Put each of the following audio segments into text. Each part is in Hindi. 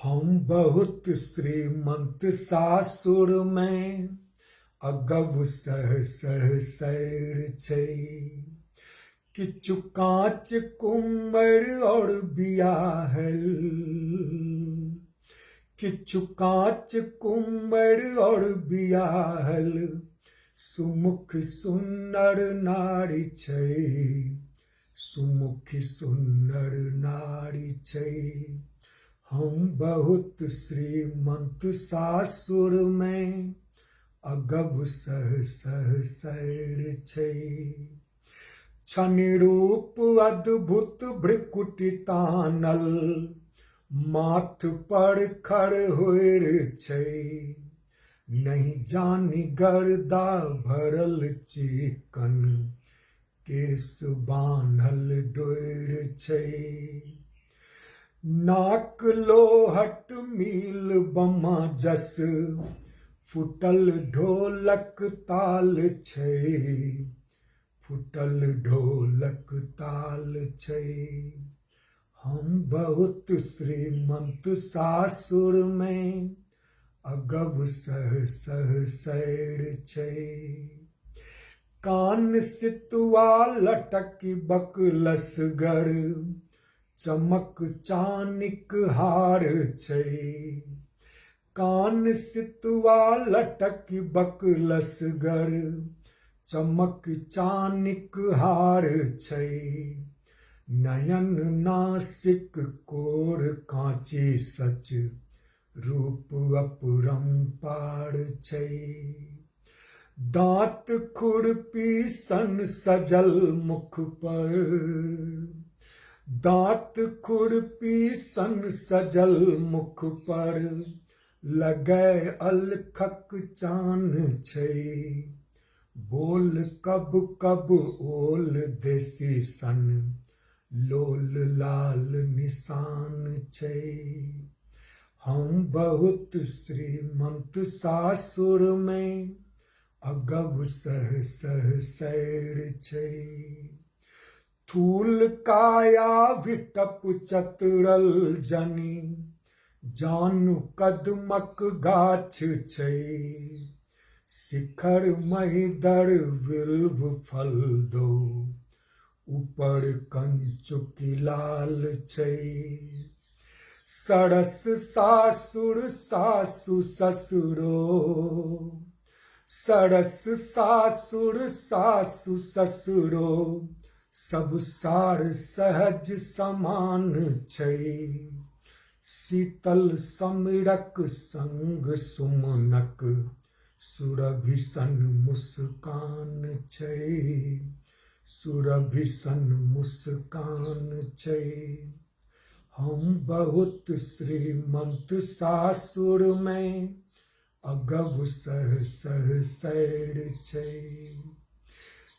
हम बहुत श्रीमंत सासुर में अगब सह सह सैर छै। किछु कांच कुम्मर और बियाहल, किछु कांच कुम्मर और बियाहल सुमुख सुन्नर नारी छै, सुमुखी सुन्नर नारी छै। हम बहुत श्रीमंत सासुर में अगब सह सह सैर छै। छनि रूप अद्भुत भ्रिकुटी तानल, माथ पर खड़ होर छै। नहीं जानी गर्दा भरल चिकन, केस बान्हल डोर छै। नाक लोहट मील बमा जस, फुटल ढोलक ताल छै, फुटल ढोलक ताल छै। हम बहुत श्रीमंत सासुर में अगब सह सह सैर छै। कान सितुआ लटक बकलसगर, चमक चानिक हार छै। कान सितुआ लटक बकलसगर, चमक चानिक हार छै। नयन नासिक कोर कांची सच, रूप अपरंपार छै। दांत खुरपी सन सजल मुख पर, दांत खुरपी सन सजल मुख पर लगै अलखक चान छै। बोल कब कब ओल देसी सन, लोल लाल निशान छै। हम बहुत श्रीमंत सासुर में अगब सह सह सैर छै। थूल काया विटप चतुरल जनी, जानु कदमक गाछ छै। शिखर महिदर बिल्व फल दो, ऊपर कंचुकी लाल छै। सरस सासुर सासु ससुरो, सरस सासुर सासु ससुरो सब सार सहज समान छै। शीतल समीरक संग सुमनक, सुरभि सन मुस्कान छै, सुरभि सन मुस्कान छै। हम बहुत श्रीमंत सासुर में अगब सह सह सैर छै।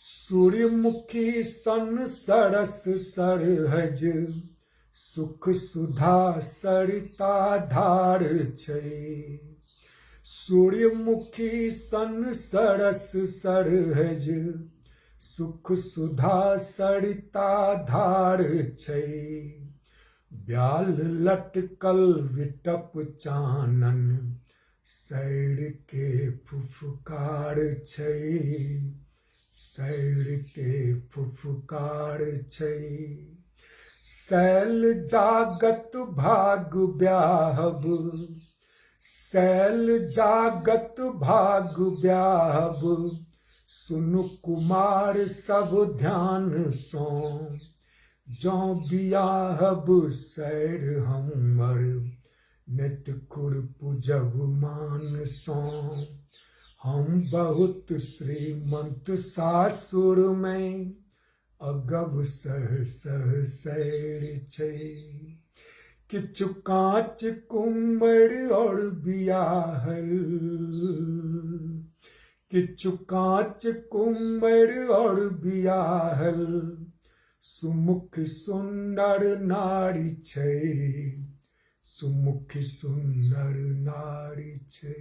सूर्यमुखी सन सरस सरहज, सुख सुधा सरिता धार छै। सूर्यमुखी सन सरस सरहज, सुख सुधा सरिता धार छै। ब्याल लटकल विटप चानन, सैर के फुफकार छै, सैर के फुफकार छै। शैल जागत भाग ब्याहब, शैल जागत भाग ब्याहब सुनु कुमार सब ध्यान सो। जौ बियाहब सैर हमर, नित खुर पूजब मान सो। हम बहुत श्रीमंत सासुर में अगब सह सह सैर छै। किछु कांच कुम्मर और बियाहल, किछु कांच कुम्मर और बियाहल सुमुख सुन्नर नारी छै, सुमुख सुन्नर नारी छै।